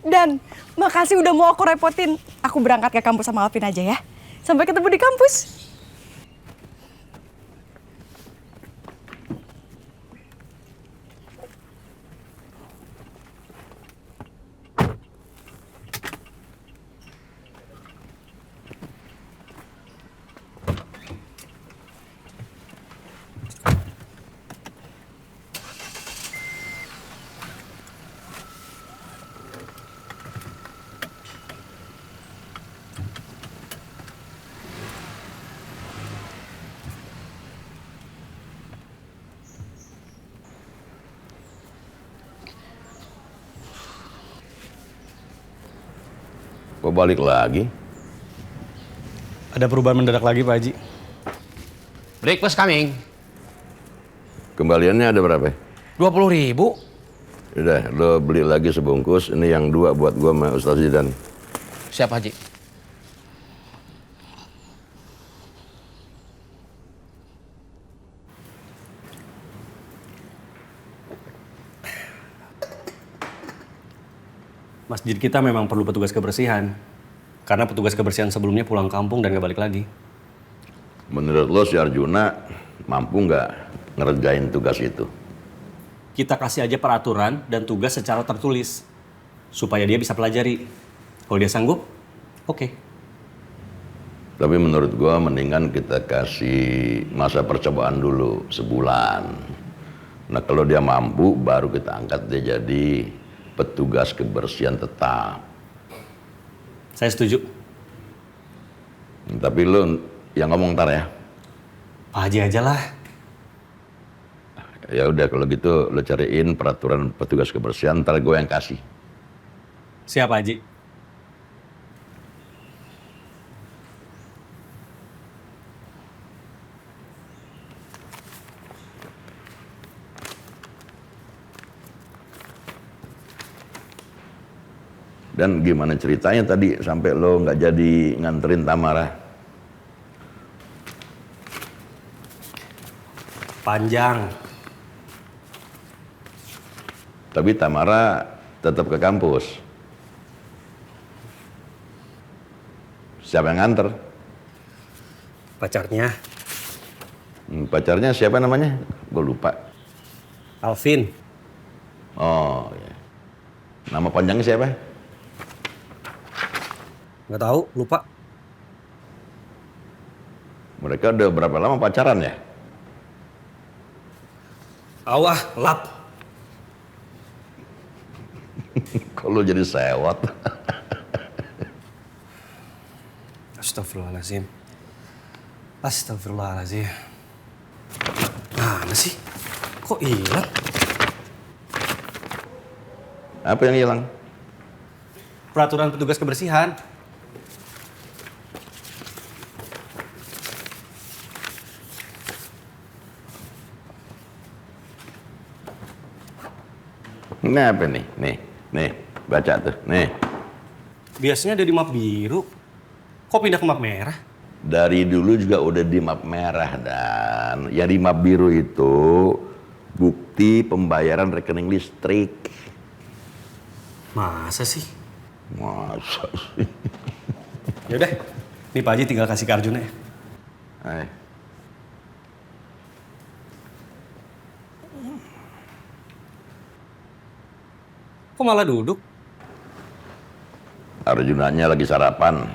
Dan makasih udah mau aku repotin. Aku berangkat ke kampus sama Alvin aja ya. Sampai ketemu di kampus. Kok balik lagi? Ada perubahan mendadak lagi, Pak Haji. Breakfast coming. Kembaliannya ada berapa? 20.000. Udah, lo beli lagi sebungkus. Ini yang 2 buat gua sama Ustaz Zidan. Siap, Haji. Masjid kita memang perlu petugas kebersihan. Karena petugas kebersihan sebelumnya pulang kampung dan gak balik lagi. Menurut lo si Arjuna mampu nggak ngerjain tugas itu? Kita kasih aja peraturan dan tugas secara tertulis. Supaya dia bisa pelajari. Kalau dia sanggup, oke. Tapi menurut gua mendingan kita kasih masa percobaan dulu sebulan. Nah kalau dia mampu baru kita angkat dia jadi petugas kebersihan tetap. Saya setuju. Tapi lo yang ngomong ntar ya. Pak Haji aja lah. Ya udah kalau gitu lo cariin peraturan petugas kebersihan, ntar gue yang kasih. Siap, Pak Haji. Dan gimana ceritanya tadi sampai lo nggak jadi nganterin Tamara? Panjang. Tapi Tamara tetap ke kampus. Siapa yang nganter? Pacarnya, Pacarnya siapa namanya? Gue lupa. Alvin. Oh, ya. Nama panjangnya siapa? Nggak tahu, lupa. Mereka udah berapa lama pacaran ya? Awah, lap. Kok lo jadi sewot? Astagfirullahaladzim. Astagfirullahaladzim. Mana sih? Kok hilang? Apa yang hilang? Peraturan petugas kebersihan. Ini apa nih? Nih, baca tuh, nih. Biasanya ada di map biru. Kok pindah ke map merah? Dari dulu juga udah di map merah dan yang di map biru itu bukti pembayaran rekening listrik. Masa sih? Masa sih? Yaudah, nih Pak Haji tinggal kasih ke Arjuna ya. Hai. Kok malah duduk? Arjunanya lagi sarapan.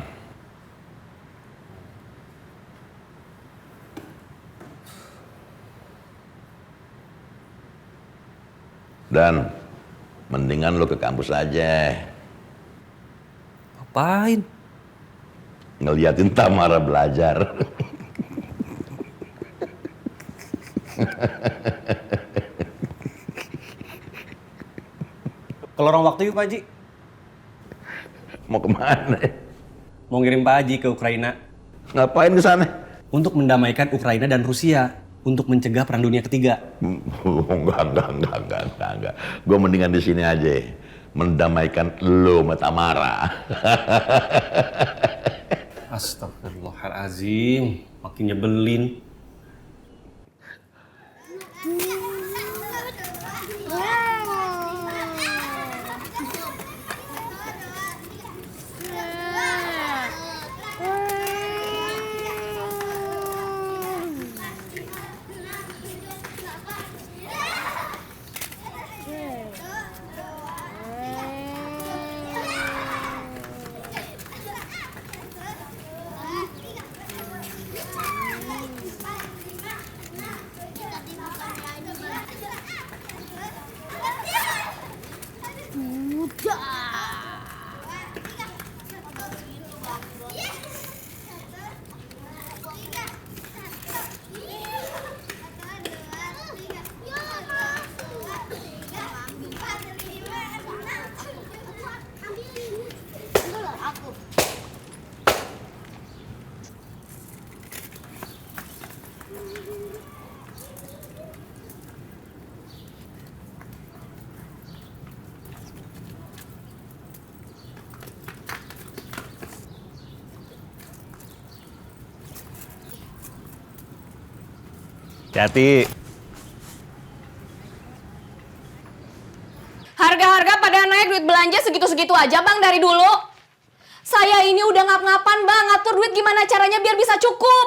Dan mendingan lo ke kampus aja. Ngapain? Ngeliatin Tamara belajar. Ke lorong waktu yuk Pak Haji. Mau kemana? Mau ngirim Pak Haji ke Ukraina. Ngapain ke sana? Untuk mendamaikan Ukraina dan Rusia. Untuk mencegah Perang Dunia Ketiga. Enggak. Gue mendingan di sini aja. Mendamaikan lo sama Tamara. Astagfirullahaladzim. Makin nyebelin. Hati-hati. Harga-harga pada naik, duit belanja segitu-segitu aja bang dari dulu. Saya ini udah ngap-ngapan bang, ngatur duit gimana caranya biar bisa cukup.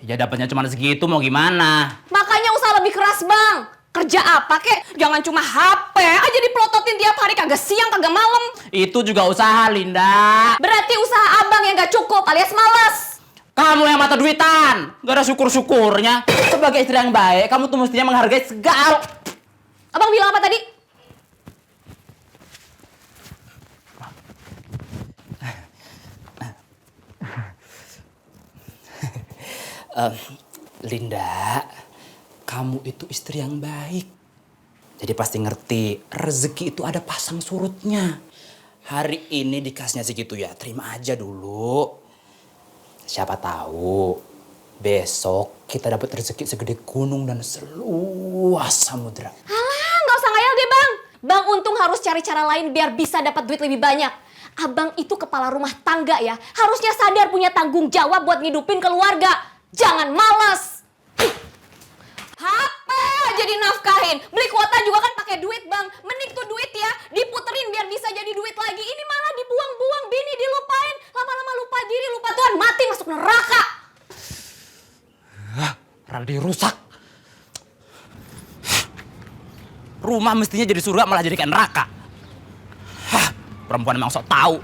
Ya dapatnya cuma segitu, mau gimana? Makanya usaha lebih keras bang. Kerja apa kek? Jangan cuma HP aja dipelototin tiap hari, kagak siang kagak malam. Itu juga usaha, Linda. Berarti usaha abang yang gak cukup alias malas. Kamu yang mata duitan, gak ada syukur-syukurnya. Sebagai istri yang baik, kamu tuh mestinya menghargai segala. Abang bilang apa tadi? Linda, kamu itu istri yang baik. Jadi pasti ngerti, rezeki itu ada pasang surutnya. Hari ini dikasihnya segitu ya, terima aja dulu. Siapa tahu besok kita dapat rezeki segede gunung dan seluas samudra. Alah, nggak usah ngayal deh bang. Bang Untung harus cari cara lain biar bisa dapat duit lebih banyak. Abang itu kepala rumah tangga ya, harusnya sadar punya tanggung jawab buat ngidupin keluarga. Jangan malas. HP aja dinafkahin. Beli kuota juga kan pakai duit bang. Mending tuh duit ya diputerin biar bisa jadi duit lagi. Ini malah dibuang-buang, bini dilupain. Lama-lama lupa diri, lupa Tuhan, mati masuk neraka. Radio rusak. Rumah mestinya jadi surga malah jadi kayak neraka. Hah, perempuan emang sok tahu.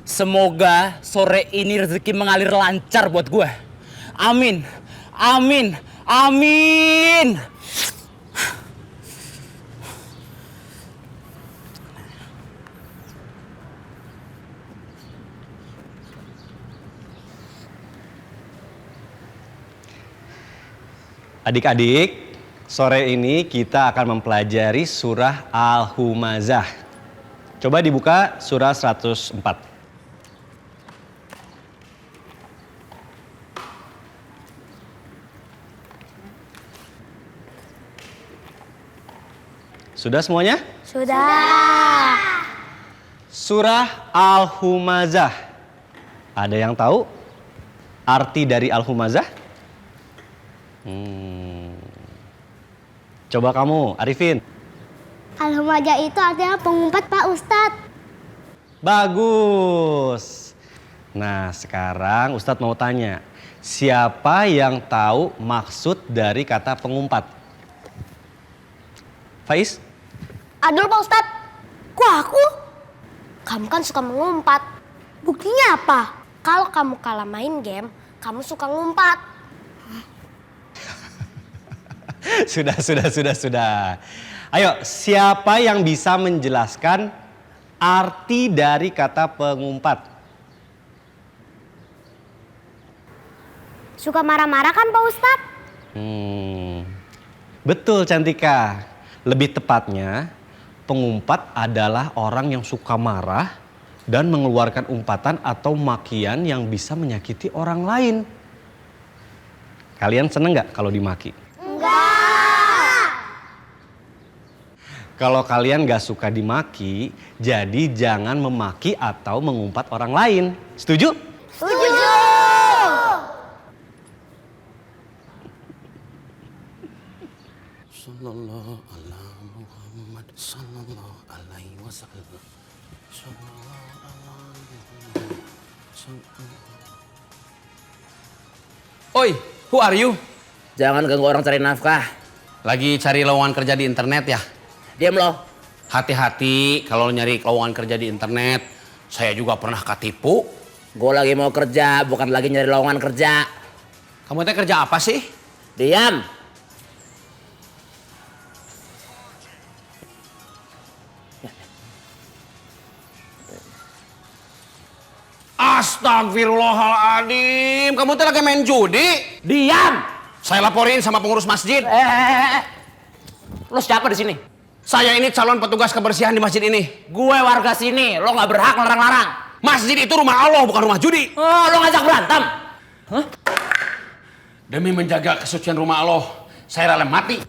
Semoga sore ini rezeki mengalir lancar buat gue. Amin. Amin. Amin. Adik-adik, sore ini kita akan mempelajari surah Al-Humazah. Coba dibuka surah 104. Sudah semuanya? Sudah. Surah Al-Humazah. Ada yang tahu arti dari Al-Humazah? Coba kamu, Arifin. Al-Humazah itu artinya pengumpat Pak Ustadz. Bagus. Nah, sekarang Ustadz mau tanya. Siapa yang tahu maksud dari kata pengumpat? Faiz? Adul Pak Ustadz. Kok aku? Kamu kan suka mengumpat. Buktinya apa? Kalau kamu kalah main game, kamu suka ngumpat. Sudah. Ayo, siapa yang bisa menjelaskan arti dari kata pengumpat? Suka marah-marah kan Pak Ustadz? Betul, Cantika. Lebih tepatnya, pengumpat adalah orang yang suka marah dan mengeluarkan umpatan atau makian yang bisa menyakiti orang lain. Kalian seneng nggak kalau dimaki? Enggak. Kalau kalian nggak suka dimaki, jadi jangan memaki atau mengumpat orang lain. Setuju? Setuju. Sallallahu ala Muhammad sallallahu alaihi wasallam. Oi, who are you? Jangan ganggu orang cari nafkah. Lagi cari lowongan kerja di internet ya? Diam lo. Hati-hati kalau nyari lowongan kerja di internet. Saya juga pernah ketipu. Gue lagi mau kerja, bukan lagi nyari lowongan kerja. Kamu teh kerja apa sih? Diam. Astagfirullahaladzim. Kamu teh lagi main judi? Diam. Saya laporin sama pengurus masjid. Lo siapa di sini? Saya ini calon petugas kebersihan di masjid ini. Gue warga sini, lo nggak berhak larang-larang. Masjid itu rumah Allah, bukan rumah judi. Oh, lo ngajak berantem? Demi menjaga kesucian rumah Allah, saya rela mati.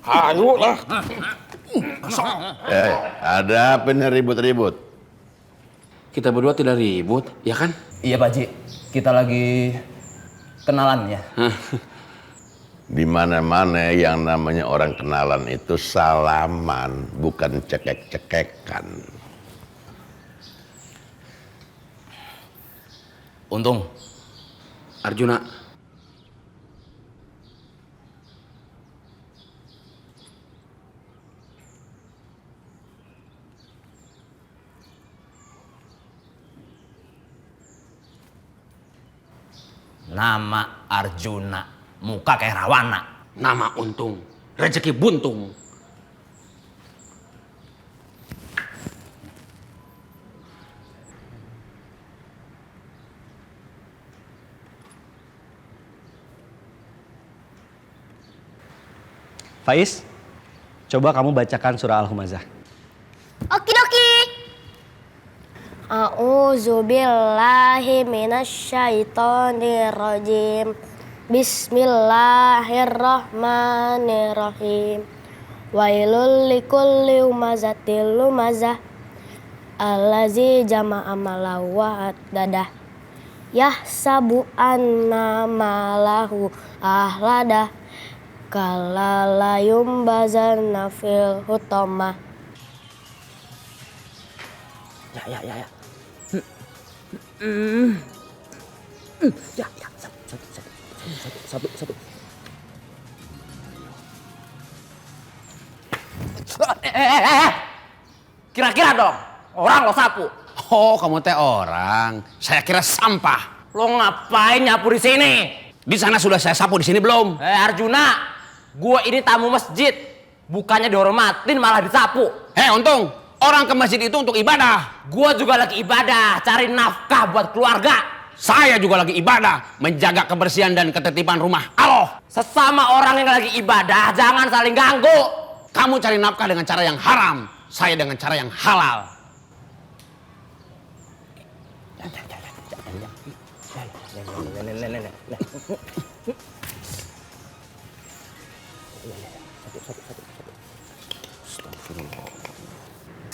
Ayo lah. Ada apa nih ribut-ribut? Kita berdua tidak ribut, ya kan? Iya Pak Haji, kita lagi kenalan ya. Di mana-mana yang namanya orang kenalan itu salaman, bukan cekek-cekekan. Untung. Arjuna. Nama Arjuna, muka kayak Rawana. Nama Untung, rezeki buntung. Faiz, coba kamu bacakan surah Al-Humazah. Okidoki. A'udzubillahi minasyaitonirrajim. Bismillahirrahmanirrahim. Wailul likulli humazatil lumazah. Allazi jama'a malahu wa addadah. Yahsabu anna malahu ahladah. Kalla la yumbazanna fil hutamah. Ya. Satu. Kira-kira dong, orang lo sapu. Oh, kamu teh orang. Saya kira sampah. Lo ngapain nyapu di sini? Di sana sudah saya sapu, di sini belum. Arjuna, gua ini tamu masjid. Bukannya dihormatin malah disapu. Untung. Orang ke masjid itu untuk ibadah. Gua juga lagi ibadah, cari nafkah buat keluarga. Saya juga lagi ibadah, menjaga kebersihan dan ketertiban rumah Allah. Sesama orang yang lagi ibadah, jangan saling ganggu. Kamu cari nafkah dengan cara yang haram, saya dengan cara yang halal.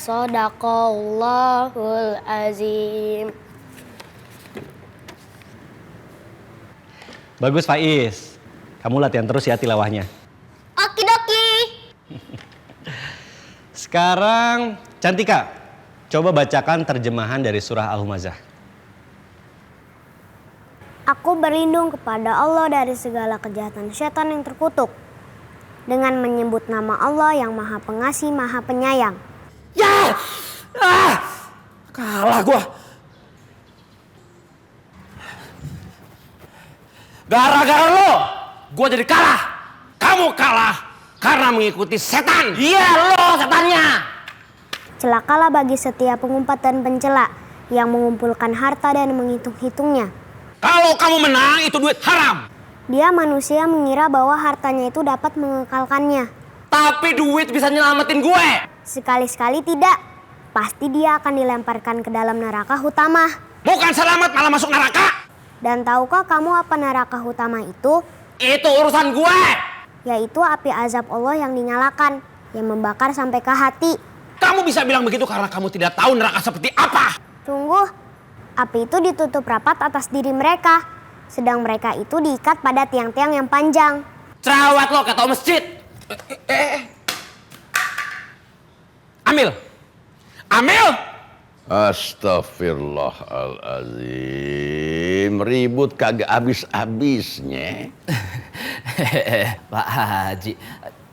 Shadaqallahul azim. Bagus Faiz, kamu latihan terus ya tilawahnya. Okidoki. Sekarang Cantika, coba bacakan terjemahan dari surah Al-Humazah. Aku berlindung kepada Allah dari segala kejahatan setan yang terkutuk. Dengan menyebut nama Allah yang Maha Pengasih, Maha Penyayang. Ya! Kalah gua. Gara-gara lo, gua jadi kalah. Kamu kalah karena mengikuti setan. Iya, lo setannya. Celakalah bagi setiap pengumpat dan pencela yang mengumpulkan harta dan menghitung-hitungnya. Kalau kamu menang, itu duit haram. Dia manusia mengira bahwa hartanya itu dapat mengekalkannya. Tapi duit bisa nyelamatin gue. Sekali-sekali tidak. Pasti dia akan dilemparkan ke dalam neraka hutamah. Bukan selamat malah masuk neraka. Dan tahukah kamu apa neraka hutamah itu? Itu urusan gue. Yaitu api azab Allah yang dinyalakan, yang membakar sampai ke hati. Kamu bisa bilang begitu karena kamu tidak tahu neraka seperti apa. Sungguh, api itu ditutup rapat atas diri mereka. Sedang mereka itu diikat pada tiang-tiang yang panjang. Cerewet lo ketua masjid. Amil. Astagfirullahaladzim, ribut kagak habis-habisnya. Pak Haji,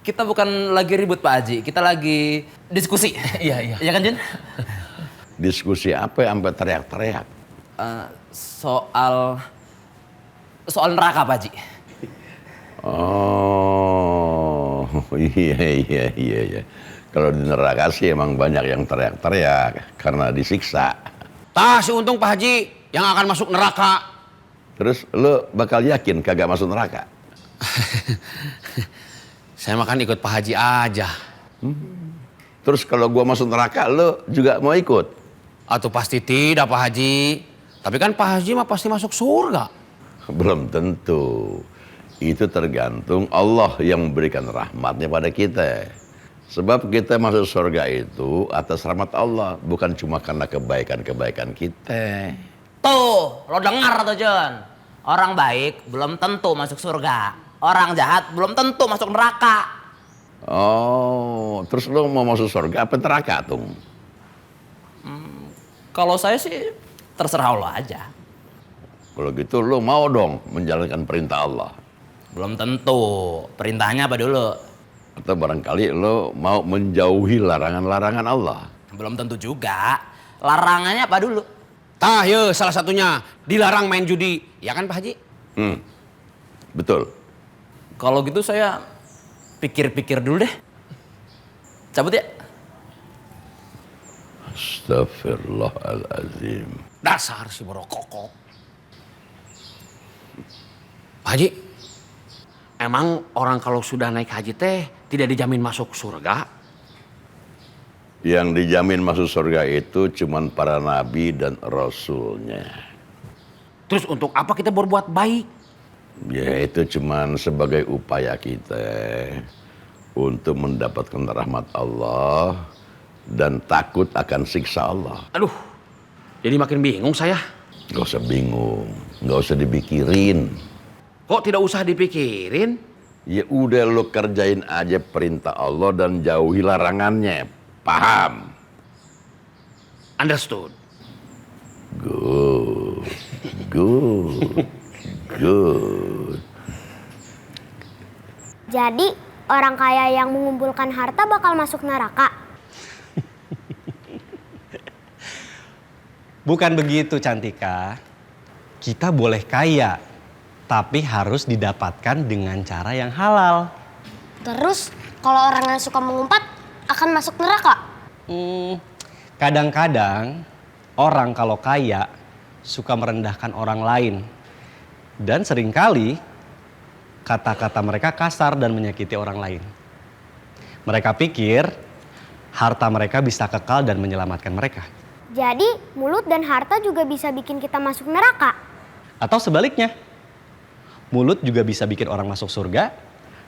kita bukan lagi ribut Pak Haji, kita lagi diskusi. Iya. Iya kan Jun? Diskusi apa sampai teriak-teriak? Soal neraka Pak Haji. Oh, iya. Kalau di neraka sih emang banyak yang teriak-teriak karena disiksa. Si Untung Pak Haji yang akan masuk neraka. Terus lo bakal yakin kagak masuk neraka? Saya makan ikut Pak Haji aja. Terus kalau gua masuk neraka, lo juga mau ikut? Atau pasti tidak Pak Haji. Tapi kan Pak Haji mah pasti masuk surga. Belum tentu. Itu tergantung Allah yang memberikan rahmatnya pada kita. Sebab kita masuk surga itu atas rahmat Allah, bukan cuma karena kebaikan-kebaikan kita. Tuh, lo dengar tuh John. Orang baik belum tentu masuk surga. Orang jahat belum tentu masuk neraka. Oh, terus lo mau masuk surga apa neraka tuh? Kalau saya sih terserah lo aja. Kalau gitu lo mau dong menjalankan perintah Allah. Belum tentu. Perintahnya apa dulu? Atau barangkali lo mau menjauhi larangan-larangan Allah. Belum tentu juga. Larangannya apa dulu? Ya salah satunya dilarang main judi. Ya kan Pak Haji? Betul. Kalau gitu saya pikir-pikir dulu deh. Cabut ya. Astagfirullahaladzim. Dasar si borokokok. Pak Haji, emang orang kalau sudah naik haji teh tidak dijamin masuk surga? Yang dijamin masuk surga itu cuman para nabi dan rasulnya. Terus untuk apa kita berbuat baik? Ya itu cuman sebagai upaya kita untuk mendapatkan rahmat Allah dan takut akan siksa Allah. Aduh, jadi makin bingung saya. Gak usah bingung, gak usah dipikirin. Kok tidak usah dipikirin? Ya udah lo kerjain aja perintah Allah dan jauhi larangannya. Paham? Understood. Good. Good. Good. Jadi orang kaya yang mengumpulkan harta bakal masuk neraka. Bukan begitu Cantika. Kita boleh kaya, tapi harus didapatkan dengan cara yang halal. Terus kalau orang yang suka mengumpat akan masuk neraka. Kadang-kadang orang kalau kaya suka merendahkan orang lain. Dan seringkali kata-kata mereka kasar dan menyakiti orang lain. Mereka pikir harta mereka bisa kekal dan menyelamatkan mereka. Jadi mulut dan harta juga bisa bikin kita masuk neraka. Atau sebaliknya, mulut juga bisa bikin orang masuk surga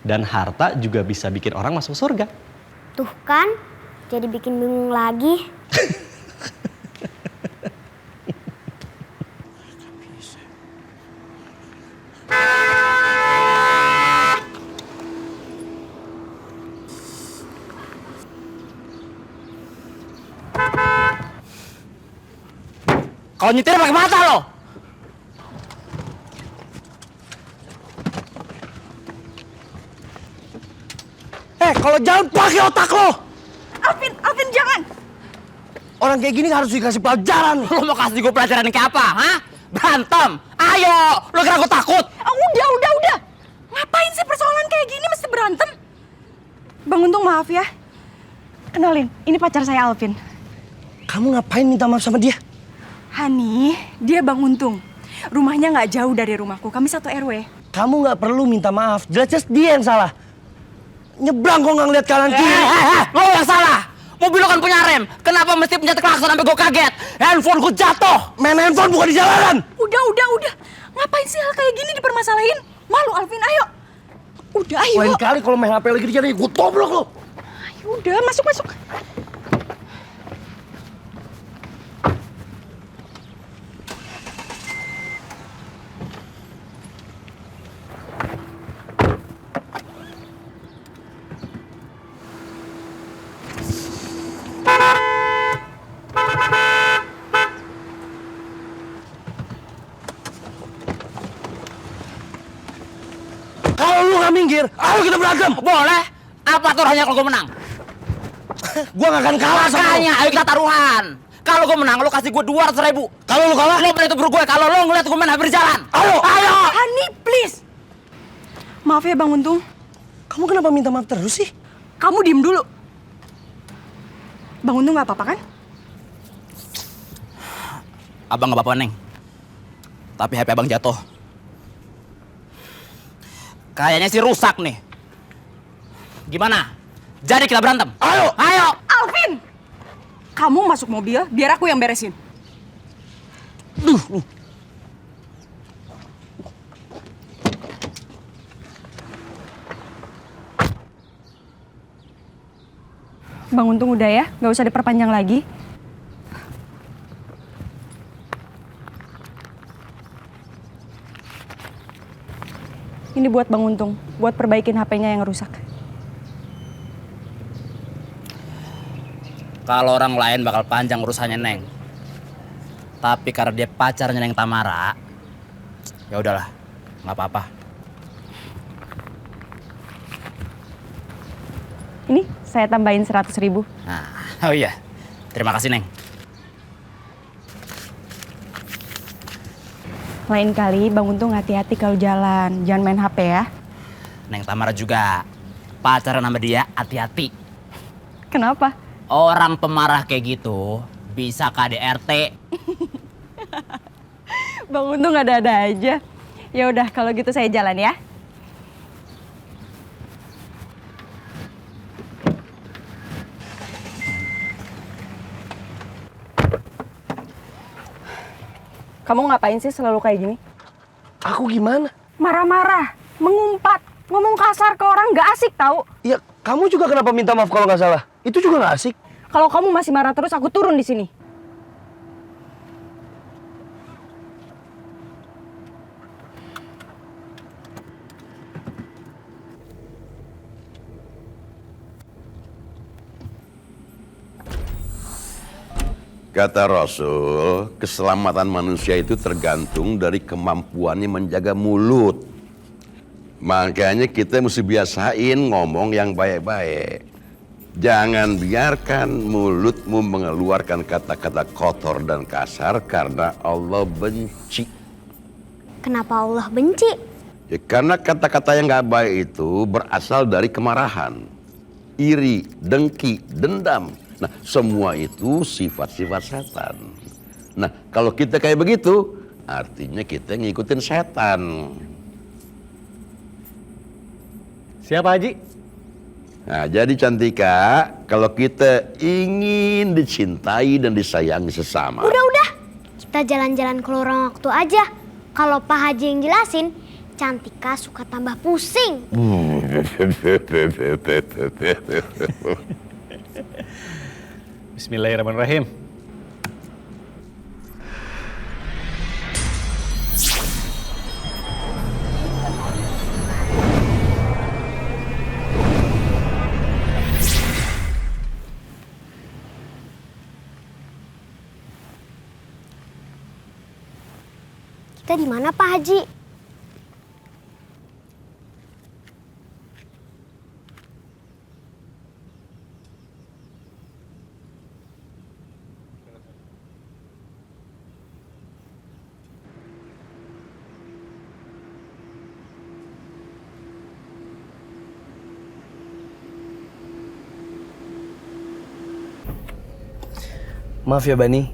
dan harta juga bisa bikin orang masuk surga. Tuh kan, jadi bikin bingung lagi. Kalau nyetir pakai mata lo. Kalau jalan pakai otak lo. Alvin jangan. Orang kayak gini harus dikasih pelajaran. Lo mau kasih gue pelajaran kayak apa? Hah? Berantem? Ayo, lo kira gue takut? Udah. Ngapain sih persoalan kayak gini mesti berantem? Bang Untung maaf ya. Kenalin, ini pacar saya Alvin. Kamu ngapain minta maaf sama dia? Hani, dia Bang Untung. Rumahnya nggak jauh dari rumahku, kami satu RW. Kamu nggak perlu minta maaf. Jelas-jelas dia yang salah. Nyebrang kok nggak ngeliat kanan kiri. Lo yang salah. Mobil lo kan punya rem. Kenapa mesti pencet klakson sampai gue kaget? Handphone gue jatuh. Main handphone bukan di jalanan. Udah. Ngapain sih hal kayak gini dipermasalahin? Malu Alvin, ayo. Udah, ayo. Lain kali kalau main HP lagi di jalan, gue toblok lo. Ayo, udah, masuk. Kalau lu nggak minggir, ayo kita berantem. Boleh. Apa taruhannya kalau gue menang? Gua nggak akan kalah sama lu. Makanya, ayo kita taruhan. Kalau gue menang, lo kasih gue 200.000. Kalau lu kalah, Lo beli itu gue. Kalau lo ngeliat gue main hampir jalan. ayo. Hani, please. Maaf ya Bang Untung, Kamu kenapa minta maaf terus sih? kamu diem dulu. Bang Untung nggak apa-apa kan? Abang nggak apa-apa, Neng. Tapi HP abang jatuh. Kayaknya sih rusak nih. Gimana? Jadi kita berantem? Ayo! Alvin! Kamu masuk mobil, biar aku yang beresin. Bang Untung udah ya, nggak usah diperpanjang lagi. Ini buat Bang Untung, buat perbaikin HP-nya yang rusak. Kalau orang lain bakal panjang urusannya Neng. Tapi karena dia pacarnya Neng Tamara, ya udahlah, nggak apa-apa. Ini saya tambahin 100.000. Nah, oh iya, terima kasih Neng. Lain kali Bang Untung hati-hati kalau jalan, jangan main HP ya. Neng Tamara juga pacaran sama dia, hati-hati. Kenapa? Orang pemarah kayak gitu bisa KDRT. Bang Untung ada-ada aja. Ya udah kalau gitu saya jalan ya. Kamu ngapain sih selalu kayak gini? Aku gimana? Marah-marah, mengumpat, ngomong kasar ke orang nggak asik tahu. Ya, kamu juga kenapa minta maaf kalau nggak salah? Itu juga nggak asik. Kalau kamu masih marah terus, aku turun di sini. Kata Rasul, keselamatan manusia itu tergantung dari kemampuannya menjaga mulut. Makanya kita mesti biasain ngomong yang baik-baik. Jangan biarkan mulutmu mengeluarkan kata-kata kotor dan kasar karena Allah benci. Kenapa Allah benci? Ya, karena kata-kata yang gak baik itu berasal dari kemarahan, iri, dengki, dendam. Nah, semua itu sifat-sifat setan. Nah, kalau kita kayak begitu, artinya kita ngikutin setan. Siapa Haji? Nah, jadi Cantika, kalau kita ingin dicintai dan disayangi sesama. Udah. Kita jalan-jalan ke lorong waktu aja. Kalau Pak Haji yang jelasin, Cantika suka tambah pusing. Bismillahirrahmanirrahim. Kita di mana Pak Haji? Maaf ya Bani,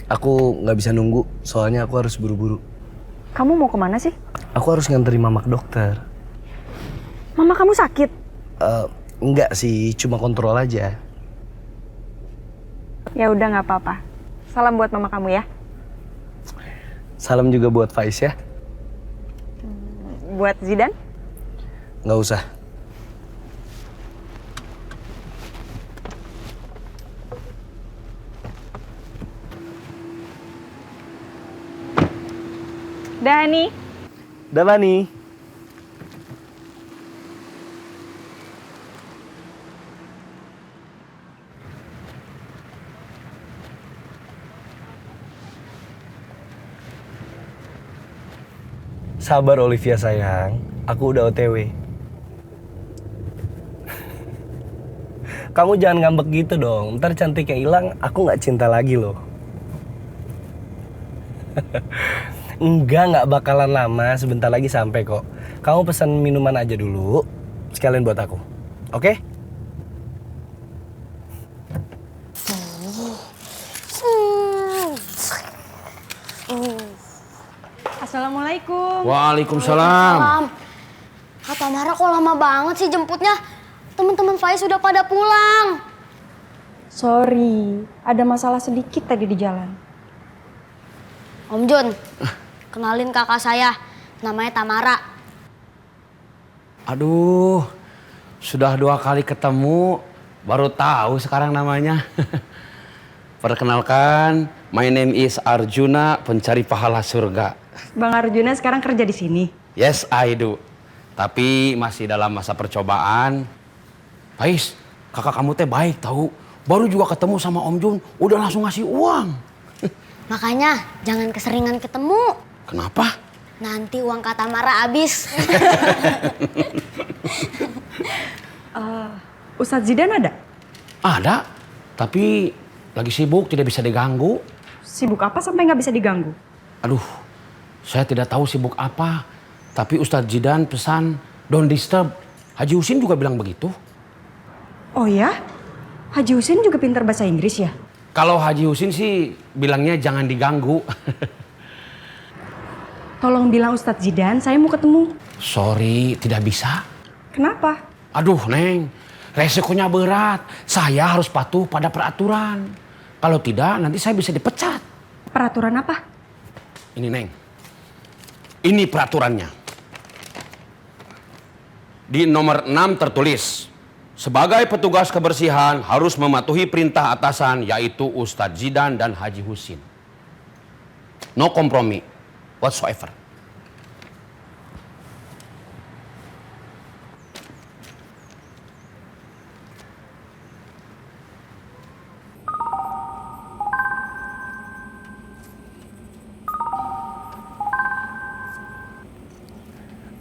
aku nggak bisa nunggu, soalnya aku harus buru-buru. Kamu mau kemana sih? Aku harus nganterin mama ke dokter. Mama kamu sakit? Enggak sih, cuma kontrol aja. Ya udah nggak apa-apa. Salam buat mama kamu ya. Salam juga buat Faiz ya. Buat Zidan? Nggak usah. Dah nih. Dah Bani. Sabar Olivia sayang, aku udah OTW. Kamu jangan ngambek gitu dong, ntar cantiknya hilang, aku nggak cinta lagi loh. Nggak bakalan lama, sebentar lagi sampai kok. Kamu pesan minuman aja dulu, sekalian buat aku, oke? Assalamualaikum. Waalaikumsalam. Kak Tamara kok lama banget sih jemputnya? Teman-teman Faiz sudah pada pulang. Sorry, ada masalah sedikit tadi di jalan. Om Jun, kenalin kakak saya, namanya Tamara. Aduh, sudah 2 kali ketemu, Baru tahu sekarang namanya. Perkenalkan, my name is Arjuna, pencari pahala surga. Bang Arjuna sekarang kerja di sini. Yes, I do. Tapi masih dalam masa percobaan. Pais, kakak kamu teh baik tahu. Baru juga ketemu sama Om Jun, udah langsung ngasih uang. Makanya jangan keseringan ketemu. Kenapa? Nanti uang Kak Tamara habis. Ustadz Zidan ada? Ada, tapi lagi sibuk, tidak bisa diganggu. Sibuk apa sampai nggak bisa diganggu? Aduh, saya tidak tahu sibuk apa. Tapi Ustadz Zidan pesan, don't disturb. Haji Husin juga bilang begitu. Oh ya? Haji Husin juga pintar bahasa Inggris ya? Kalau Haji Husin sih bilangnya jangan diganggu. Tolong bilang Ustadz Zidan, saya mau ketemu. Sorry, tidak bisa. Kenapa? Aduh, Neng, resikonya berat. Saya harus patuh pada peraturan. Kalau tidak, nanti saya bisa dipecat. Peraturan apa? Ini, Neng. Ini peraturannya. Di nomor 6 tertulis, sebagai petugas kebersihan harus mematuhi perintah atasan, yaitu Ustadz Zidan dan Haji Husin. No kompromi whatsoever.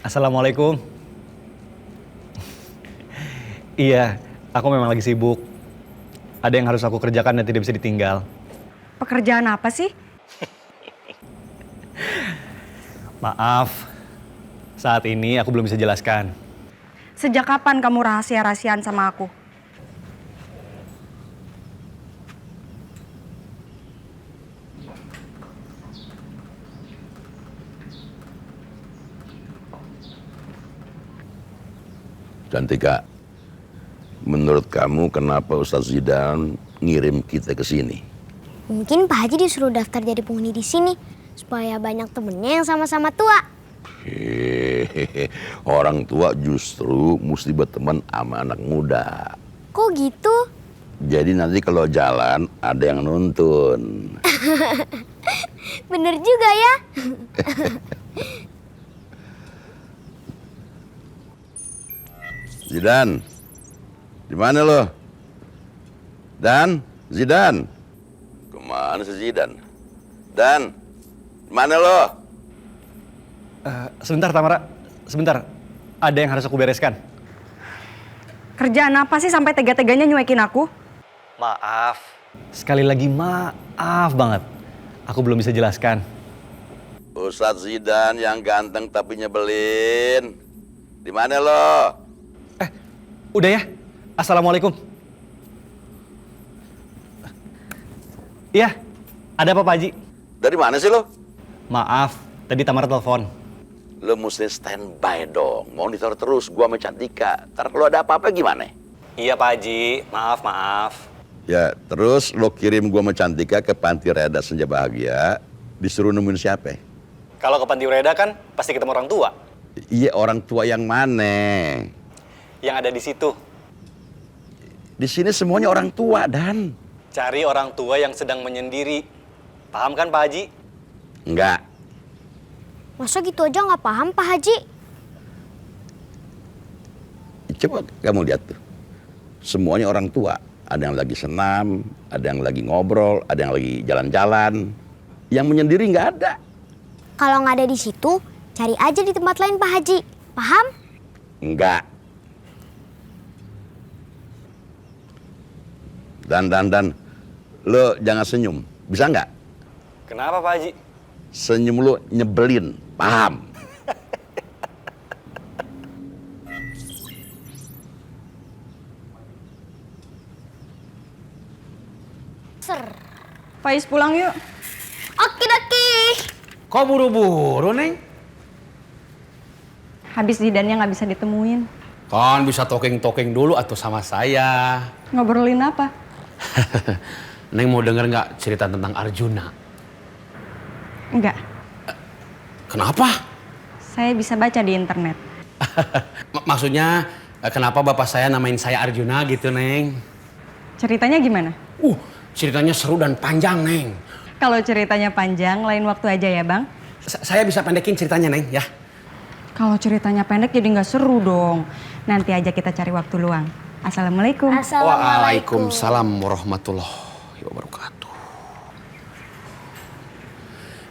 Assalamualaikum. Iya, aku memang lagi sibuk. Ada yang harus aku kerjakan dan tidak bisa ditinggal. Pekerjaan apa sih? Maaf, saat ini aku belum bisa jelaskan. Sejak kapan kamu rahasia-rahasiaan sama aku? Cantika, menurut kamu kenapa Ustadz Zidan ngirim kita ke sini? Mungkin Pak Haji disuruh daftar jadi penghuni di sini supaya banyak temennya yang sama-sama tua. Hehehe, orang tua justru mesti berteman sama anak muda. Kok gitu? Jadi nanti kalau jalan ada yang nuntun. Bener juga ya. Zidan, di mana lo? Dan, Zidan, kemana si Zidan? Dan, di mana lo? Sebentar Tamara, sebentar. Ada yang harus aku bereskan. Kerjaan apa sih sampai tega-teganya nyuekin aku? Maaf. Sekali lagi maaf banget. Aku belum bisa jelaskan. Ustadz Zidan yang ganteng tapi nyebelin. Di mana lo? Udah ya. Assalamualaikum. Iya, ada apa Pak Haji? Dari mana sih lo? Maaf, tadi Tamara telepon. Lo mesti standby dong, monitor terus gua sama Cantika. Ntar kalau ada apa-apa gimana? Iya Pak Haji, maaf. Ya, terus lo kirim gua sama Cantika ke Panti Reda Senja Bahagia, disuruh nemuin siapa? Kalau ke Panti Reda kan pasti ketemu orang tua. Iya, orang tua yang mana? Yang ada di situ. Di sini semuanya orang tua, Dan. Cari orang tua yang sedang menyendiri. Paham kan Pak Haji? Enggak. Masa gitu aja nggak paham Pak Haji? Coba kamu lihat tuh. Semuanya orang tua. Ada yang lagi senam, ada yang lagi ngobrol, ada yang lagi jalan-jalan. Yang menyendiri nggak ada. Kalau nggak ada di situ, cari aja di tempat lain Pak Haji. Paham? Enggak. Dan, lo jangan senyum. Bisa nggak? Kenapa Pak Haji? Senyum lo nyebelin. Paham? Faiz pulang yuk. Oke. Kok buru-buru, Neng? Habis Zidannya nggak bisa ditemuin. Kan bisa talking dulu atau sama saya. Ngobrolin apa? Neng mau denger nggak cerita tentang Arjuna? Enggak. Kenapa? Saya bisa baca di internet. Maksudnya kenapa bapak saya namain saya Arjuna gitu, Neng? Ceritanya gimana? Ceritanya seru dan panjang, Neng. Kalau ceritanya panjang, lain waktu aja ya Bang. Saya bisa pendekin ceritanya, Neng, ya. Kalau ceritanya pendek jadi nggak seru dong. Nanti aja kita cari waktu luang. Assalamualaikum. Waalaikumsalam warahmatullahi wabarakatuh.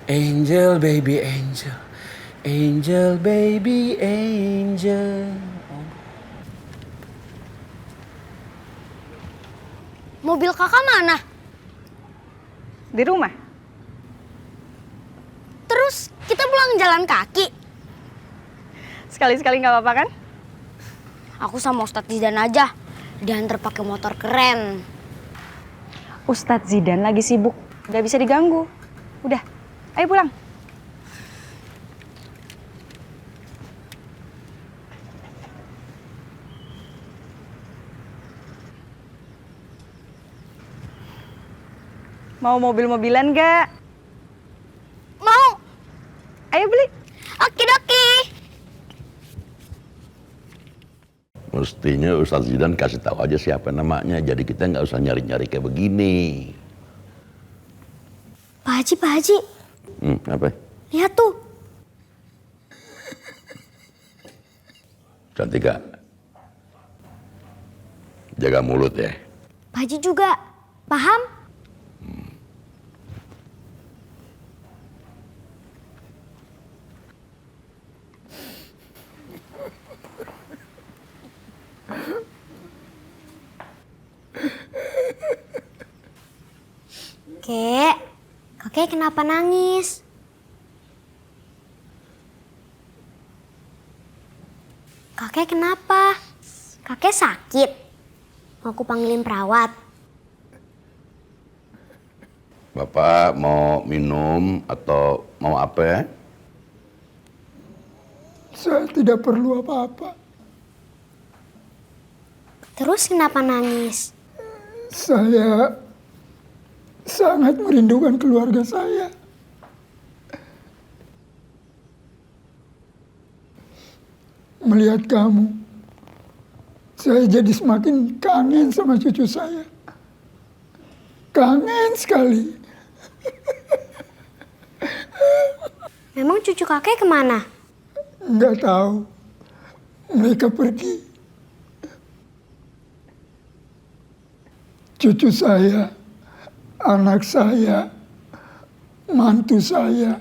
Angel baby angel, angel baby angel. Mobil kakak mana? Di rumah? Terus kita pulang jalan kaki. Sekali-sekali nggak apa-apa kan? Aku sama Ustadz Zidan aja. Diantar pakai motor keren. Ustadz Zidan lagi sibuk, nggak bisa diganggu. Udah, ayo pulang. Mau mobil-mobilan nggak? Mau? Ayo beli. Oke. Mestinya Ustadz Zidan kasih tahu aja siapa namanya, jadi kita nggak usah nyari-nyari kayak begini. Pak Haji. Apa? Lihat tuh. Cantika, jaga mulut ya. Pak Haji juga. Paham? Kakek kenapa nangis? Kakek kenapa? Kakek sakit? Mau aku panggilin perawat? Bapak mau minum atau mau apa ya? Saya tidak perlu apa-apa. Terus kenapa nangis? Saya sangat merindukan keluarga saya. Melihat kamu, saya jadi semakin kangen sama cucu saya. Kangen sekali. Memang cucu kakek kemana? Nggak tahu. Mereka pergi. Cucu saya, anak saya, mantu saya,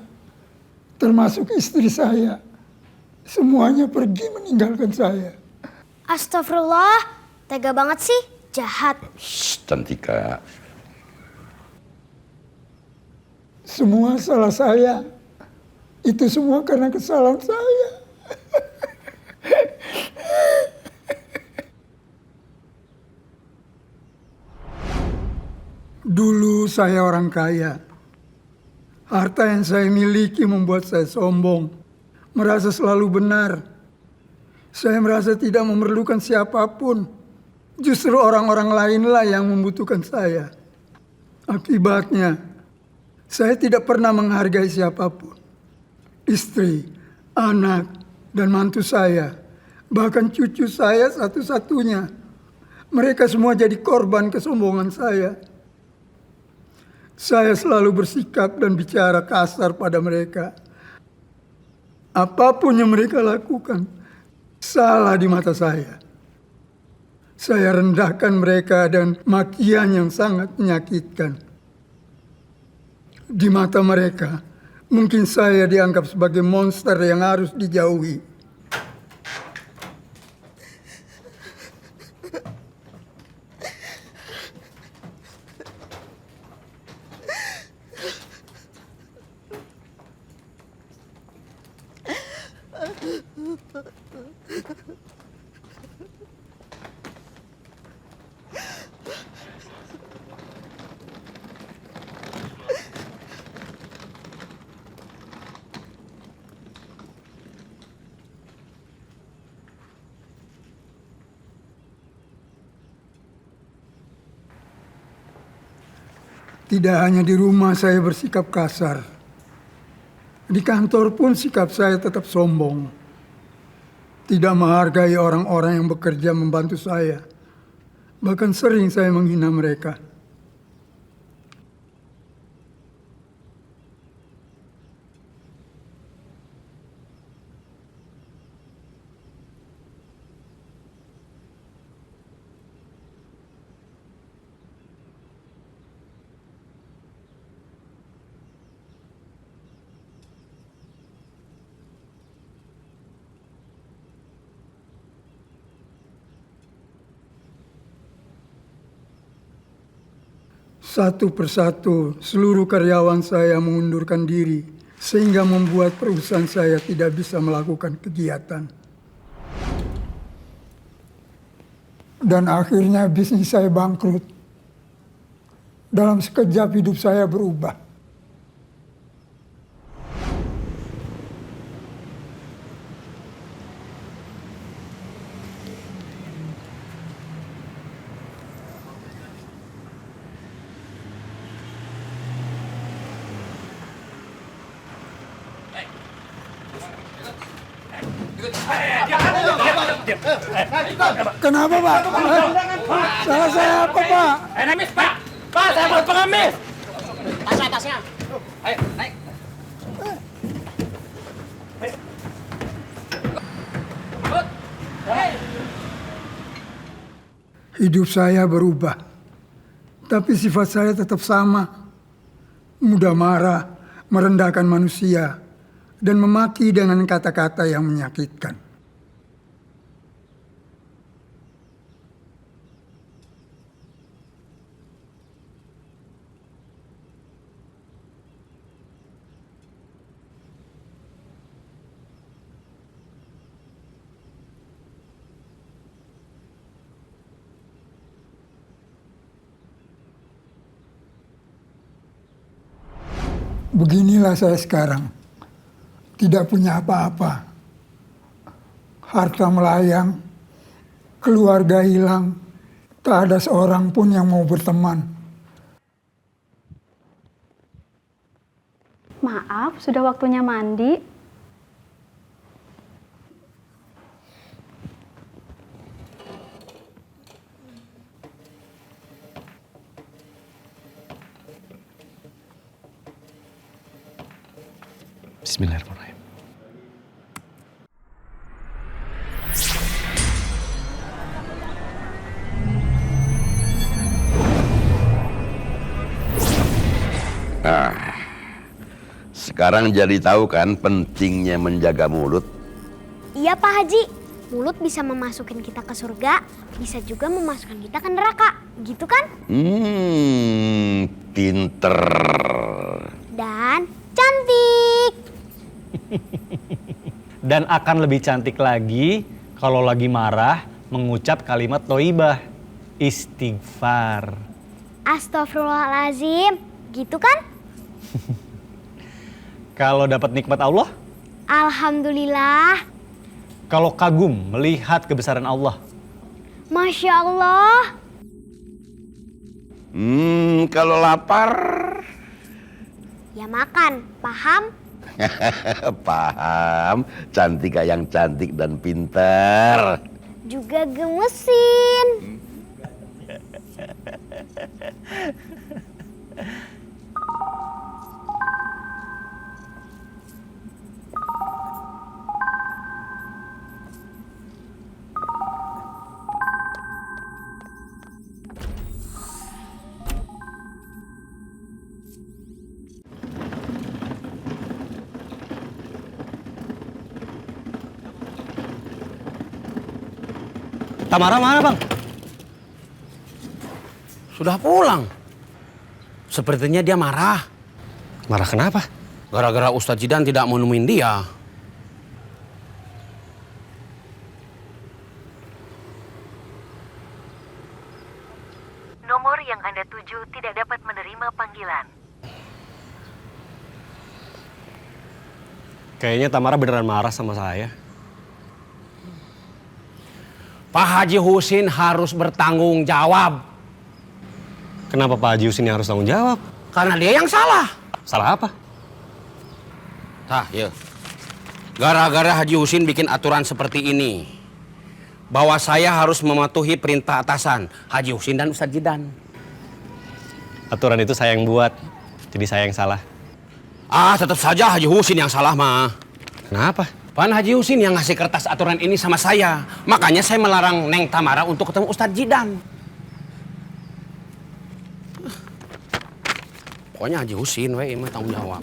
termasuk istri saya, semuanya pergi meninggalkan saya. Astagfirullah, tega banget sih, jahat. Shh, Cantika. Semua salah saya. Itu semua karena kesalahan saya. Dulu saya orang kaya. Harta yang saya miliki membuat saya sombong. Merasa selalu benar. Saya merasa tidak memerlukan siapapun. Justru orang-orang lainlah yang membutuhkan saya. Akibatnya, saya tidak pernah menghargai siapapun. Istri, anak, dan mantu saya. Bahkan cucu saya satu-satunya. Mereka semua jadi korban kesombongan saya. Saya selalu bersikap dan bicara kasar pada mereka. Apapun yang mereka lakukan, salah di mata saya. Saya rendahkan mereka dengan makian yang sangat menyakitkan. Di mata mereka, mungkin saya dianggap sebagai monster yang harus dijauhi. Tidak hanya di rumah saya bersikap kasar. Di kantor pun sikap saya tetap sombong. Tidak menghargai orang-orang yang bekerja membantu saya. Bahkan sering saya menghina mereka. Satu persatu seluruh karyawan saya mengundurkan diri sehingga membuat perusahaan saya tidak bisa melakukan kegiatan. Dan akhirnya bisnis saya bangkrut. Dalam sekejap hidup saya berubah. Kenapa, Pak? Salah saya apa, Pak? Pengemis, Pak! Pak, saya buat pengemis! Tasnya. Ayo, naik. Hidup saya berubah, tapi sifat saya tetap sama. Mudah marah, merendahkan manusia, dan memaki dengan kata-kata yang menyakitkan. Beginilah saya sekarang, tidak punya apa-apa. Harta melayang, keluarga hilang, tak ada seorang pun yang mau berteman. Maaf, sudah waktunya mandi. Bismillahirrahmanirrahim. Nah, sekarang jadi tahu kan pentingnya menjaga mulut? Iya Pak Haji, mulut bisa memasukkan kita ke surga, bisa juga memasukkan kita ke neraka, gitu kan? Pinter. Dan cantik. Dan akan lebih cantik lagi kalau lagi marah mengucap kalimat thayyibah, istighfar. Astagfirullahaladzim, gitu kan? Kalau dapat nikmat Allah, Alhamdulillah. kalau kagum melihat kebesaran Allah, Masya Allah. Kalau lapar, Ya makan, paham? paham. Cantika yang cantik dan pintar. Juga gemesin. Tamara mana bang? Sudah pulang. Sepertinya dia marah. Marah kenapa? Gara-gara Ustadz Zidan tidak mau nemuin dia. Nomor yang Anda tuju tidak dapat menerima panggilan. Kayaknya Tamara beneran marah sama saya. Pak Haji Husin harus bertanggung jawab. Kenapa Pak Haji Husin yang harus tanggung jawab? Karena dia yang salah. Salah apa? Tah, ya. Gara-gara Haji Husin bikin aturan seperti ini. bahwa saya harus mematuhi perintah atasan Haji Husin dan Ustadz Jidan. Aturan itu saya yang buat, jadi saya yang salah. Tetap saja Haji Husin yang salah mah. Kenapa? Pan Haji Husin yang ngasih kertas aturan ini sama saya. Makanya saya melarang Neng Tamara untuk ketemu Ustadz Jidan. Pokoknya Haji Husin we mah tanggung jawab.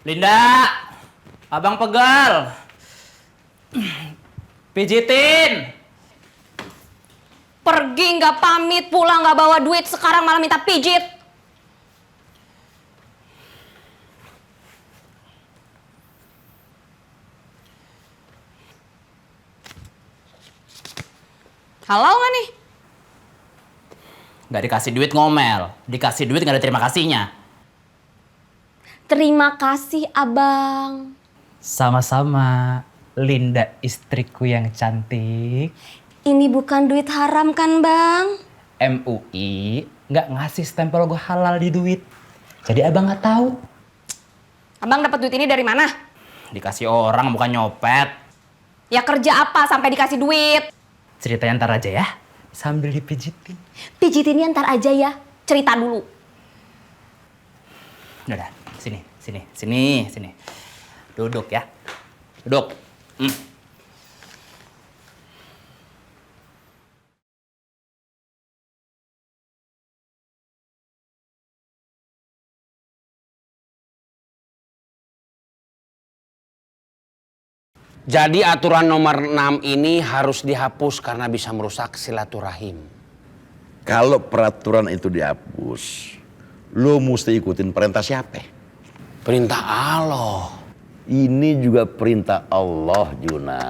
Linda, abang pegal. Pijitin. Pergi nggak pamit, pulang nggak bawa duit, sekarang malah minta pijit. Halo nggak nih? Nggak dikasih duit ngomel, dikasih duit nggak ada terima kasihnya. Terima kasih abang. Sama-sama, Linda istriku yang cantik. Ini bukan duit haram kan bang? MUI nggak ngasih stempel logo halal di duit. Jadi abang nggak tahu. Abang dapat duit ini dari mana? Dikasih orang bukan nyopet. Ya kerja apa sampai dikasih duit? Ceritanya ntar aja ya, sambil dipijitin. Pijitinnya ntar aja ya, cerita dulu. Udah, sini. Duduk ya, duduk. Jadi aturan nomor 6 ini harus dihapus karena bisa merusak silaturahim. Kalau peraturan itu dihapus, lo mesti ikutin perintah siapa? Perintah Allah. Ini juga perintah Allah, Juna.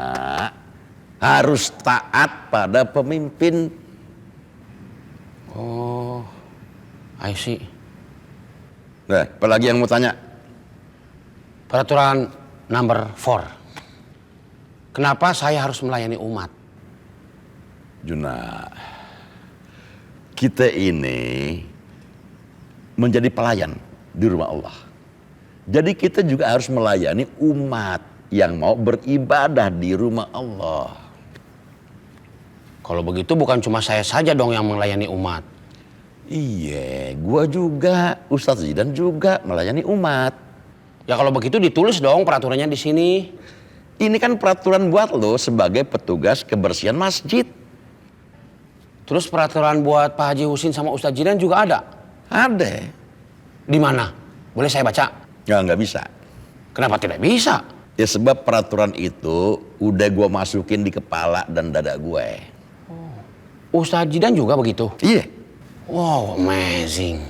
Harus taat pada pemimpin. Oh, I see. Nah, apalagi yang mau tanya? Peraturan number 4. Kenapa saya harus melayani umat? Juna, kita ini menjadi pelayan di rumah Allah. Jadi kita juga harus melayani umat yang mau beribadah di rumah Allah. Kalau begitu bukan cuma saya saja dong yang melayani umat. Iya, gua juga, Ustadz Zidan juga melayani umat. Ya kalau begitu ditulis dong peraturannya di sini. Ini kan peraturan buat lo sebagai petugas kebersihan masjid. Terus peraturan buat Pak Haji Husin sama Ustadz Jidan juga ada? Ada. Di mana? Boleh saya baca? Nggak bisa. Kenapa tidak bisa? Ya sebab peraturan itu udah gua masukin di kepala dan dada gue. Ustadz Jidan juga begitu? Iya. Wow, amazing.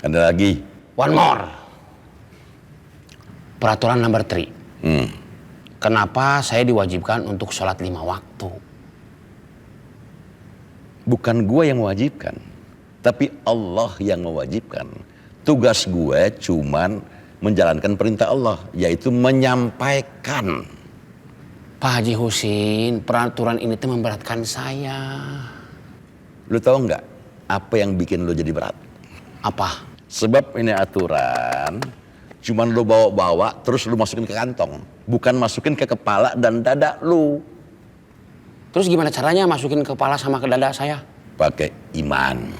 Ada lagi? One more. Peraturan number 3. Kenapa saya diwajibkan untuk sholat 5 waktu? Bukan gue yang mewajibkan, tapi Allah yang mewajibkan. Tugas gue cuman menjalankan perintah Allah, yaitu menyampaikan. Pak Haji Husin, peraturan ini tuh memberatkan saya. Lu tahu nggak apa yang bikin lu jadi berat? Apa? Sebab ini aturan cuman lu bawa-bawa terus lu masukin ke kantong, bukan masukin ke kepala dan dada lu. Terus gimana caranya masukin ke kepala sama ke dada saya? Pakai iman.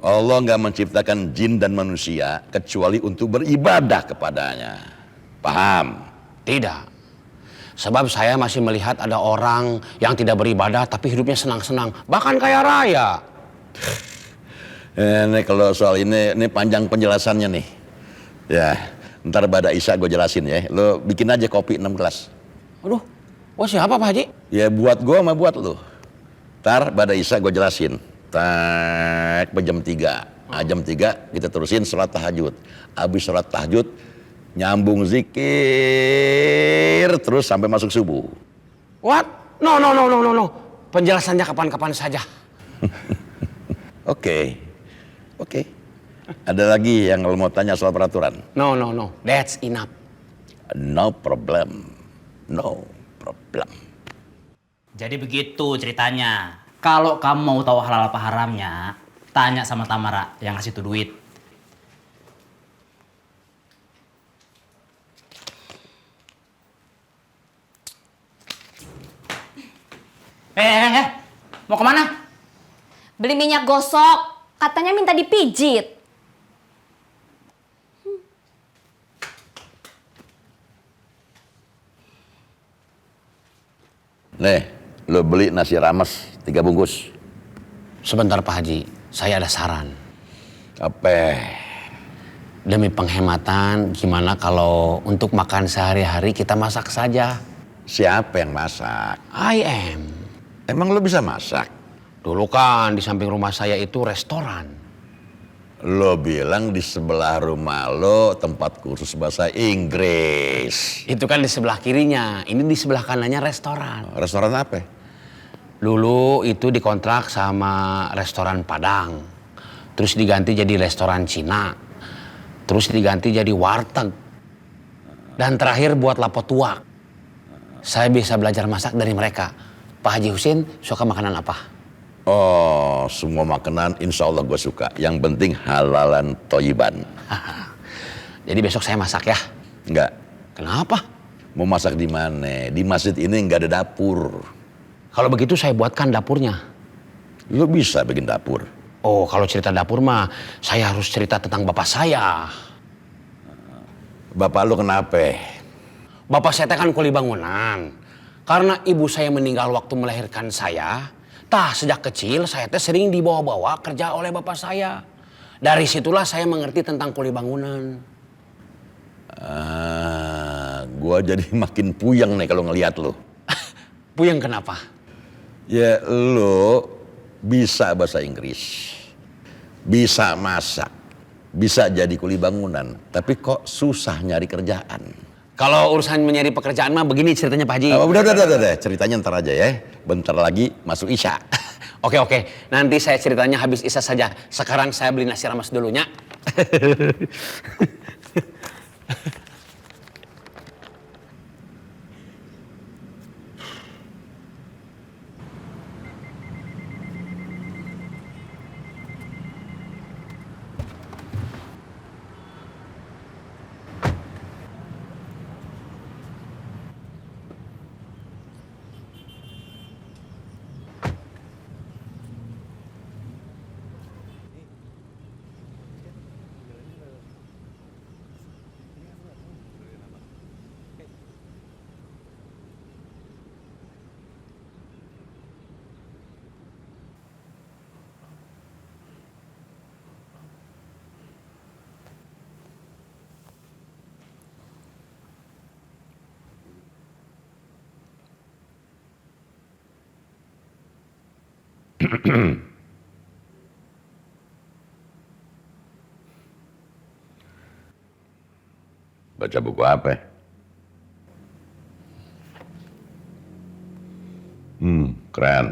Allah nggak menciptakan jin dan manusia kecuali untuk beribadah kepadanya. Paham? Tidak. Sebab saya masih melihat ada orang yang tidak beribadah tapi hidupnya senang-senang, bahkan kaya raya. Ini kalau soal ini panjang penjelasannya nih. Ya, ntar pada Isya gue jelasin ya. Lo bikin aja kopi 6 gelas. Aduh, wah siapa Pak Haji? Ya buat gue sama buat lo. Ntar pada Isya gue jelasin. Tak, jam 3. Nah, jam 3 kita terusin sholat tahajud. Habis sholat tahajud, nyambung zikir terus sampai masuk subuh. What? No. Penjelasannya kapan-kapan saja. Oke. Ada lagi yang lo mau tanya soal peraturan? No, that's enough. No problem. No problem. Jadi begitu ceritanya. Kalau kamu mau tahu halal apa haramnya, tanya sama Tamara yang ngasih tuh duit. Mau kemana? Beli minyak gosok, katanya minta dipijit. Nih, lo beli nasi rames 3 bungkus. Sebentar Pak Haji, saya ada saran. Apa? Demi penghematan, gimana kalau untuk makan sehari-hari kita masak saja? Siapa yang masak? I am. Emang lo bisa masak? Dulu kan di samping rumah saya itu restoran. Lo bilang di sebelah rumah lo tempat kursus bahasa Inggris. Itu kan di sebelah kirinya, ini di sebelah kanannya restoran. Restoran apa? Dulu itu dikontrak sama restoran Padang. Terus diganti jadi restoran Cina. Terus diganti jadi warteg. Dan terakhir buat lapotuak. Saya bisa belajar masak dari mereka. Pak Haji Husin suka makanan apa? Oh, semua makanan insya Allah gue suka. Yang penting halalan toyiban. Jadi besok saya masak ya? Enggak. Kenapa? Mau masak di mana? Di masjid ini nggak ada dapur. Kalau begitu saya buatkan dapurnya. Lo bisa bikin dapur. Oh, kalau cerita dapur mah saya harus cerita tentang bapak saya. Bapak lo kenapa? Bapak saya kan kuli bangunan. Karena ibu saya meninggal waktu melahirkan saya, sejak kecil saya sering dibawa-bawa kerja oleh bapak saya. Dari situlah saya mengerti tentang kuli bangunan. Gua jadi makin puyeng nih kalau ngelihat lo. Puyeng kenapa? Ya lo bisa bahasa Inggris, bisa masak, bisa jadi kuli bangunan, tapi kok susah nyari kerjaan. Kalau urusan mencari pekerjaan mah begini ceritanya Pak Haji. Udah, ceritanya ntar aja ya. Bentar lagi masuk Isya. Oke, nanti saya ceritanya habis Isya saja. Sekarang saya beli nasi rames dulunya. Baca buku apa? Keren.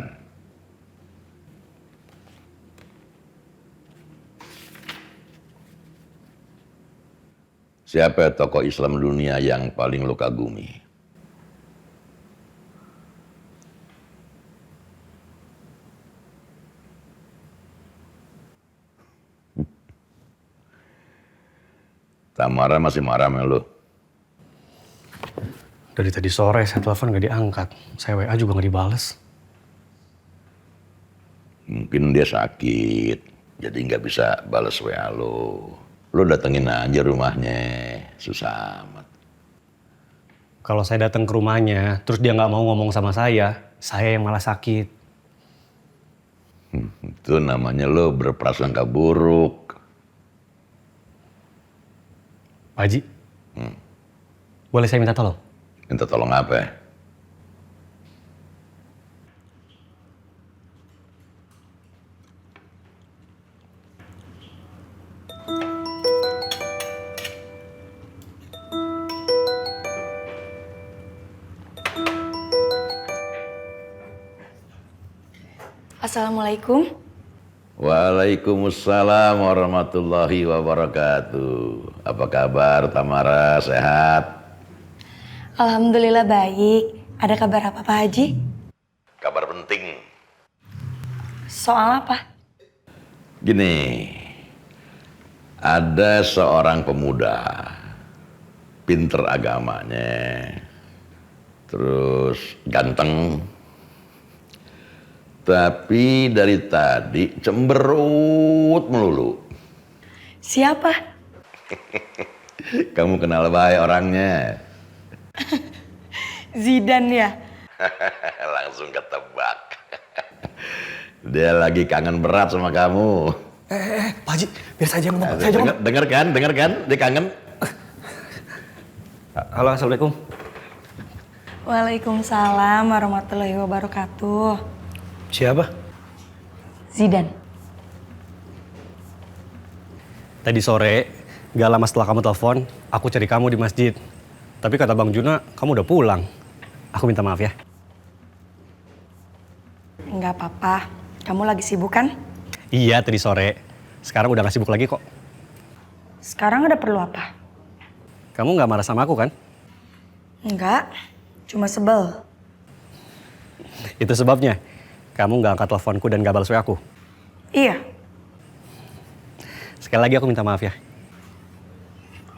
Siapa tokoh Islam dunia yang paling lo kagumi? Tamara masih marah sama lo? Dari tadi sore saya telepon gak diangkat. Saya WA juga gak dibales. Mungkin dia sakit, jadi nggak bisa balas WA lo. Lo datengin aja rumahnya, susah amat. Kalau saya datang ke rumahnya, terus dia nggak mau ngomong sama saya yang malah sakit. Itu namanya lo berprasangka buruk. Pak Haji, boleh saya minta tolong? Minta tolong apa? Assalamualaikum. Waalaikumsalam warahmatullahi wabarakatuh. Apa kabar Tamara, sehat? Alhamdulillah baik. Ada kabar apa Pak Haji? Kabar penting. Soal apa? Gini, ada seorang pemuda, pinter agamanya, terus ganteng, tapi dari tadi cemberut melulu. Siapa? Kamu kenal baik orangnya. Zidan ya? Langsung ketebak. Dia lagi kangen berat sama kamu. Pak Haji, biar saja ngomong. Saya aja ngomong. Dengar kan? Dia kangen. Halo, Assalamualaikum. Waalaikumsalam warahmatullahi wabarakatuh. Siapa? Zidan. Tadi sore, gak lama setelah kamu telepon, aku cari kamu di masjid. Tapi kata Bang Juna, kamu udah pulang. Aku minta maaf ya. Enggak apa-apa. Kamu lagi sibuk kan? Iya, tadi sore. Sekarang udah gak sibuk lagi kok. Sekarang ada perlu apa? Kamu gak marah sama aku kan? Enggak. Cuma sebel. Itu sebabnya. Kamu gak angkat teleponku dan gak balas WA aku. Iya. Sekali lagi aku minta maaf ya.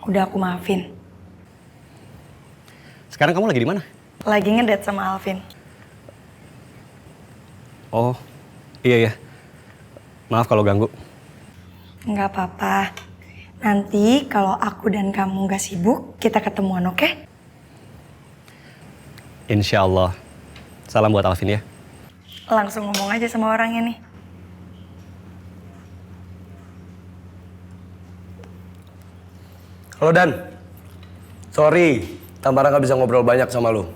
Udah aku maafin. Sekarang kamu lagi di mana? Lagi ngedate sama Alvin. Oh, iya ya. Maaf kalau ganggu. Enggak apa-apa. Nanti kalau aku dan kamu gak sibuk, kita ketemuan, oke? Insya Allah. Salam buat Alvin ya. Langsung ngomong aja sama orangnya nih. Halo Dan. Sorry, Tamara gak bisa ngobrol banyak sama lu.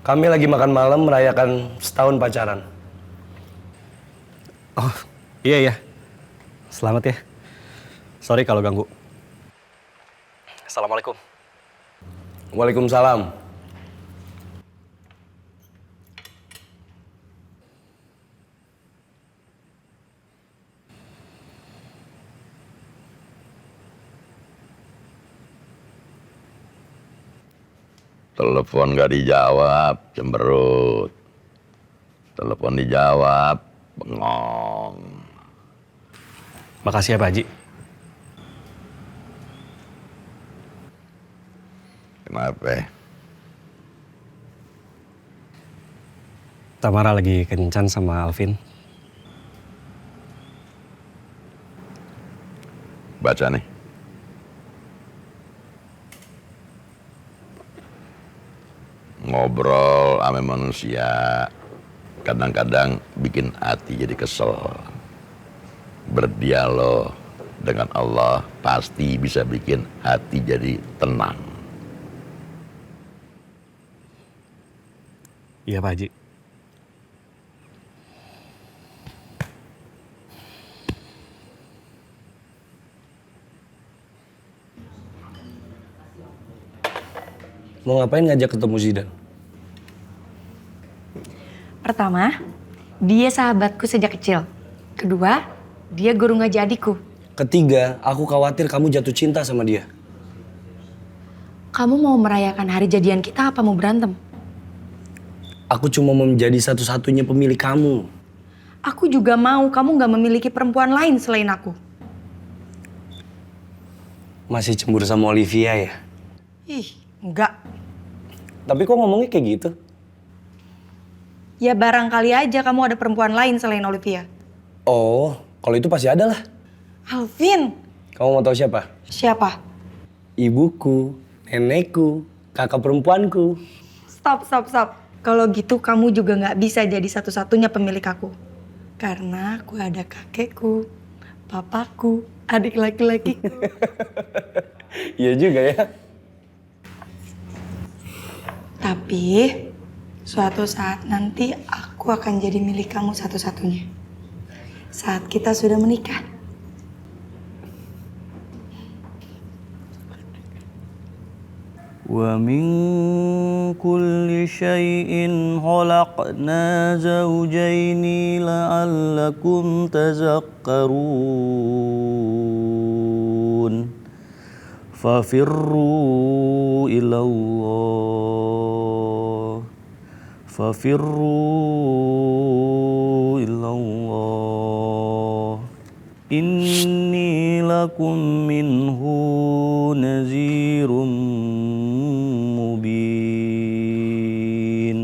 Kami lagi makan malam merayakan setahun pacaran. Oh, iya ya. Selamat ya. Sorry kalau ganggu. Assalamualaikum. Waalaikumsalam. Telepon gak dijawab, cemberut. Telepon dijawab, bengong. Makasih ya Pak Haji. Kenapa? Tamara lagi kencan sama Alvin. Baca nih. Ngobrol sama manusia kadang-kadang bikin hati jadi kesel. Berdialog dengan Allah pasti bisa bikin hati jadi tenang. Iya Pak Haji. Mau ngapain ngajak ketemu Zidan? Pertama, dia sahabatku sejak kecil. Kedua, dia guru ngaji adikku. Ketiga, aku khawatir kamu jatuh cinta sama dia. Kamu mau merayakan hari jadian kita apa mau berantem? Aku cuma mau menjadi satu-satunya pemilik kamu. Aku juga mau kamu gak memiliki perempuan lain selain aku. Masih cemburu sama Olivia ya? Ih, enggak. Tapi kok ngomongnya kayak gitu? Ya barangkali aja kamu ada perempuan lain selain Olivia. Oh, kalau itu pasti ada lah. Alvin. Kamu mau tahu siapa? Siapa? Ibuku, nenekku, kakak perempuanku. Stop. Kalau gitu kamu juga gak bisa jadi satu-satunya pemilik aku. Karena aku ada kakekku, papaku, adik laki-lakiku. Iya juga ya. Tapi suatu saat nanti aku akan jadi milik kamu satu-satunya. Saat kita sudah menikah. ومن كل شيء خلقنا زوجين لعلكم تذكرون ففروا إلى الله ففروا إلى الله إني لكم منه نذير مبين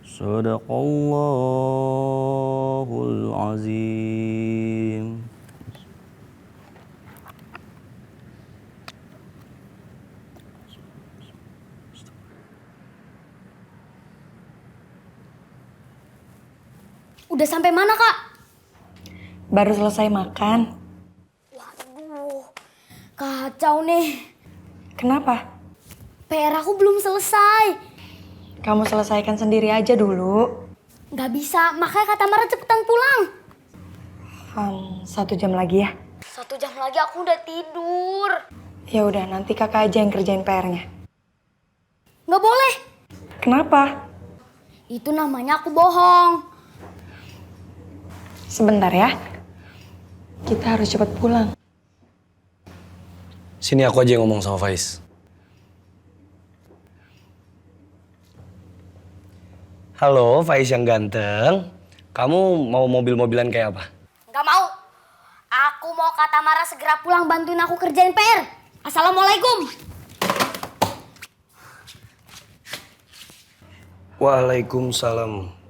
صدق الله العظيم. Udah sampai mana, Kak? Baru selesai makan. Waduh, kacau nih. Kenapa? PR aku belum selesai. Kamu selesaikan sendiri aja dulu. Gak bisa, makanya kata Mara cepetan pulang. 1 jam lagi ya. 1 jam lagi aku udah tidur. Ya udah, nanti kakak aja yang kerjain PR-nya. Gak boleh. Kenapa? Itu namanya aku bohong. Sebentar ya. Kita harus cepat pulang. Sini aku aja yang ngomong sama Faiz. Halo, Faiz yang ganteng. Kamu mau mobil-mobilan kayak apa? Gak mau. Aku mau kata Mara segera pulang bantuin aku kerjain PR. Assalamualaikum. Waalaikumsalam.